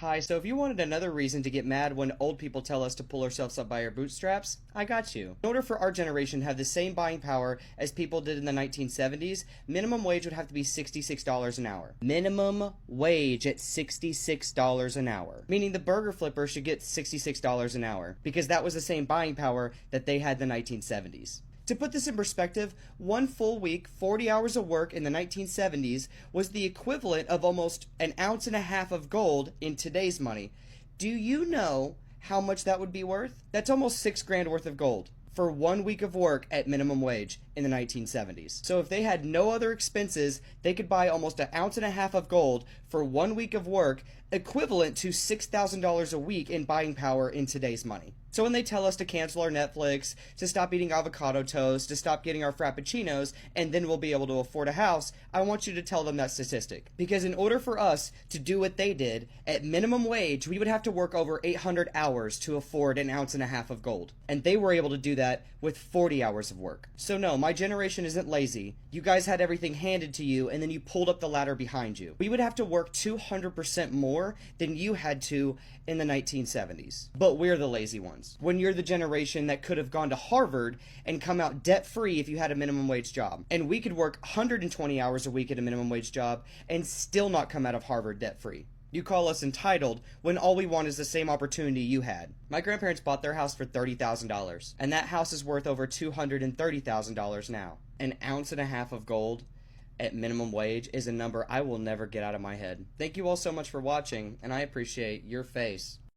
Hi, so if you wanted another reason to get mad when old people tell us to pull ourselves up by our bootstraps, I got you. In order for our generation to have the same buying power as people did in the 1970s, minimum wage would have to be $66 an hour. Minimum wage at $66 an hour. Meaning the burger flipper should get $66 an hour, because that was the same buying power that they had in the 1970s. To put this in perspective, one full week, 40 hours of work in the 1970s was the equivalent of almost an ounce and a half of gold in today's money. Do you know how much that would be worth? That's almost $6,000 worth of gold for 1 week of work at minimum wage in the 1970s. So if they had no other expenses, they could buy almost an ounce and a half of gold for 1 week of work, equivalent to $6,000 a week in buying power in today's money. So when they tell us to cancel our Netflix, to stop eating avocado toast, to stop getting our frappuccinos, and then we'll be able to afford a house, I want you to tell them that statistic. Because in order for us to do what they did, at minimum wage, we would have to work over 800 hours to afford an ounce and a half of gold. And they were able to do that with 40 hours of work. So no, my generation isn't lazy. You guys had everything handed to you, and then you pulled up the ladder behind you. We would have to work 200% more than you had to in the 1970s. But we're the lazy ones. When you're the generation that could have gone to Harvard and come out debt-free if you had a minimum wage job. And we could work 120 hours a week at a minimum wage job and still not come out of Harvard debt-free. You call us entitled when all we want is the same opportunity you had. My grandparents bought their house for $30,000, and that house is worth over $230,000 now. An ounce and a half of gold at minimum wage is a number I will never get out of my head. Thank you all so much for watching, and I appreciate your face.